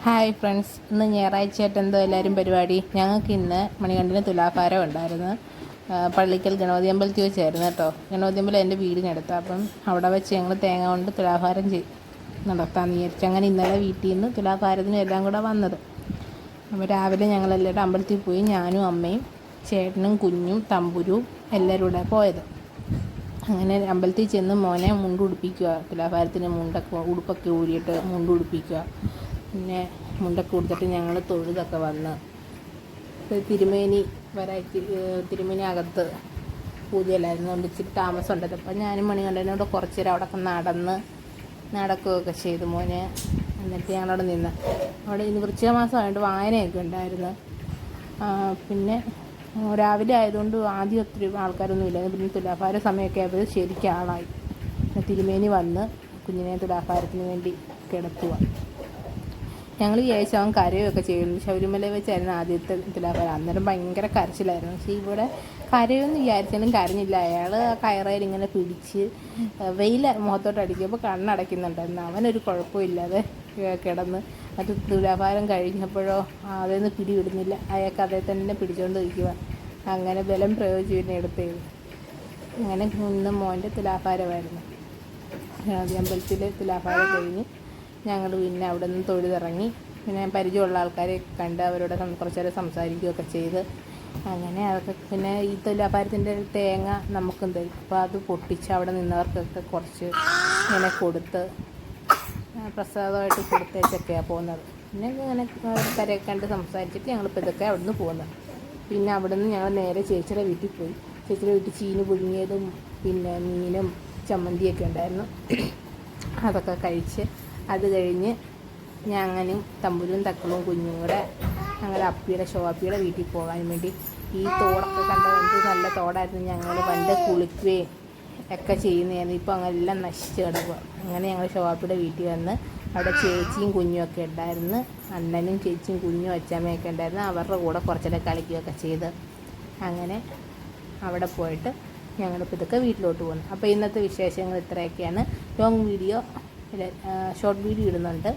Hi friends, ഇന്ന് ഞായറാഴ്ചയായിട്ട് എന്തോ എല്ലാവരും പരിപാടി. ഞങ്ങൾക്ക് ഇന്ന് മണികണ്ഠന് തുലാഭാരം ഉണ്ടായിരുന്നു. പള്ളിക്കൽ ഗണപതി അമ്പലത്തിൽ വെച്ചായിരുന്നു കേട്ടോ. ഗണപതി അമ്പലം എൻ്റെ വീടിനടുത്ത്. അപ്പം അവിടെ വെച്ച് ഞങ്ങൾ തേങ്ങ കൊണ്ട് തുലാഭാരം നടത്താമെന്ന് വിചാരിച്ചു. അങ്ങനെ ഇന്നലെ വീട്ടിൽ നിന്ന് തുലാഭാരത്തിനും എല്ലാം കൂടെ വന്നത്. അപ്പോൾ രാവിലെ ഞങ്ങളെല്ലാവരും അമ്പലത്തിൽ പോയി. ഞാനും അമ്മയും ചേട്ടനും കുഞ്ഞും തമ്പുരും എല്ലാവരും കൂടെ പോയത്. അങ്ങനെ അമ്പലത്തിൽ ചെന്ന് മോനെ മുണ്ടുടുപ്പിക്കുക. തുലാഭാരത്തിന് ഉടുപ്പൊക്കെ ഊരിയിട്ട് മുണ്ടുടുപ്പിക്കുക. പിന്നെ മുണ്ടൊക്കെ കൊടുത്തിട്ട് ഞങ്ങൾ തൊഴുതൊക്കെ വന്ന് തിരുമേനി തിരുമേനി അകത്ത് പൂജയിലായിരുന്നു. കൊണ്ട് ഇച്ചിരി താമസം ഉണ്ടല്ലോ. അപ്പം ഞാനും മണികണ്ഠനോട് കുറച്ച് നേരം അവിടെ നടക്കുകയൊക്കെ ചെയ്തു മോനെ. എന്നിട്ട് ഞങ്ങളവിടെ നിന്ന് അവിടെ ഇന്ന് വൃശ്ചിക മാസമായിട്ട് വായനയൊക്കെ ഉണ്ടായിരുന്നു. പിന്നെ രാവിലെ ആയതുകൊണ്ട് ആദ്യം ഒത്തിരി ആൾക്കാരൊന്നും ഇല്ല. പിന്നെ തുലാഭാര സമയമൊക്കെ ആയപ്പോൾ ശരിക്കും ആളായി. തിരുമേനി വന്ന് കുഞ്ഞിനെ തുലാഭാരത്തിന് വേണ്ടി കിടത്തുക. ഞങ്ങൾ വിചാരിച്ചു അവൻ കരയൊക്കെ ചെയ്യുന്നു. ശബരിമല വെച്ചായിരുന്നു ആദ്യത്തെ തുലാഭാരം. അന്നേരം ഭയങ്കര കരച്ചിലായിരുന്നു. പക്ഷേ ഇവിടെ കരയൊന്നും വിചാരിച്ചാലും കരഞ്ഞില്ല. അയാൾ കയറയിൽ ഇങ്ങനെ പിടിച്ച് വെയിൽ മുഖത്തോട്ട് അടിക്കുമ്പോൾ കണ്ണടയ്ക്കുന്നുണ്ടായിരുന്നു. അവനൊരു കുഴപ്പമില്ലാതെ കിടന്ന്. മറ്റു തുലാഭാരം കഴിഞ്ഞപ്പോഴോ അതൊന്നും പിടിവിടുന്നില്ല. അയാൾക്ക് അതേ തന്നെ പിടിച്ചുകൊണ്ട് ഇരിക്കുക. അങ്ങനെ ബലം പ്രയോഗിച്ച് പിന്നെ എടുത്തത്. അങ്ങനെ ഇന്ന് മോൻ്റെ തുലാഭാരമായിരുന്നു. അമ്പലത്തിൽ തുലാഭാരം കഴിഞ്ഞ് ഞങ്ങൾ പിന്നെ അവിടെ നിന്ന് തൊഴുതിറങ്ങി. പിന്നെ പരിചയമുള്ള ആൾക്കാരെ കണ്ട് അവരോട് കുറച്ച് നേരം സംസാരിക്കുകയൊക്കെ ചെയ്ത് അങ്ങനെ അതൊക്കെ. പിന്നെ ഈ തുലാഭാരത്തിൻ്റെ തേങ്ങ നമുക്കും തരും. അപ്പോൾ അത് പൊട്ടിച്ച് അവിടെ നിന്നവർക്കൊക്കെ കുറച്ച് ഇങ്ങനെ കൊടുത്ത് പ്രസാദമായിട്ട് കൊടുത്തേച്ചൊക്കെയാണ് പോകുന്നത്. പിന്നെ ഇങ്ങനെ കരയൊക്കെ കണ്ട് സംസാരിച്ചിട്ട് ഞങ്ങളിപ്പോൾ ഇതൊക്കെ അവിടെ നിന്ന് പോകുന്നത്. പിന്നെ അവിടെ നിന്ന് ഞങ്ങൾ നേരെ ചേച്ചിയുടെ വീട്ടിൽ പോയി. ചേച്ചിയുടെ വീട്ടിൽ ചീനി പുഴുങ്ങിയതും പിന്നെ മീനും ചമ്മന്തിയൊക്കെ ഉണ്ടായിരുന്നു. അതൊക്കെ കഴിച്ച് അത് കഴിഞ്ഞ് ഞാനും തമ്പുരും തക്കളും കുഞ്ഞും കൂടെ ഞങ്ങളുടെ ഷോപ്പിയുടെ വീട്ടിൽ പോകാൻ വേണ്ടി. ഈ തോടൊക്കെ കണ്ടത് നല്ല തോടായിരുന്നു. ഞങ്ങൾ പണ്ട് കുളിക്കുകയും ഒക്കെ ചെയ്യുന്നതായിരുന്നു. ഇപ്പോൾ അങ്ങനെ എല്ലാം നശിച്ച് കിടക്കുക. അങ്ങനെ ഞങ്ങൾ ഷോപ്പിയുടെ വീട്ടിൽ വന്ന് അവിടെ ചേച്ചിയും കുഞ്ഞും ഒക്കെ ഉണ്ടായിരുന്നു. അണ്ണനും ചേച്ചിയും കുഞ്ഞും അച്ഛമ്മയൊക്കെ ഉണ്ടായിരുന്നു. അവരുടെ കൂടെ കുറച്ചൊക്കെ കളിക്കുകയൊക്കെ ചെയ്ത് അങ്ങനെ അവിടെ പോയിട്ട് ഞങ്ങളിപ്പോൾ ഇതൊക്കെ വീട്ടിലോട്ട് പോകുന്നു. അപ്പോൾ ഇന്നത്തെ വിശേഷങ്ങൾ ഇത്രയൊക്കെയാണ്. ഷോർട്ട് വീഡിയോ ഇടുന്നുണ്ട്.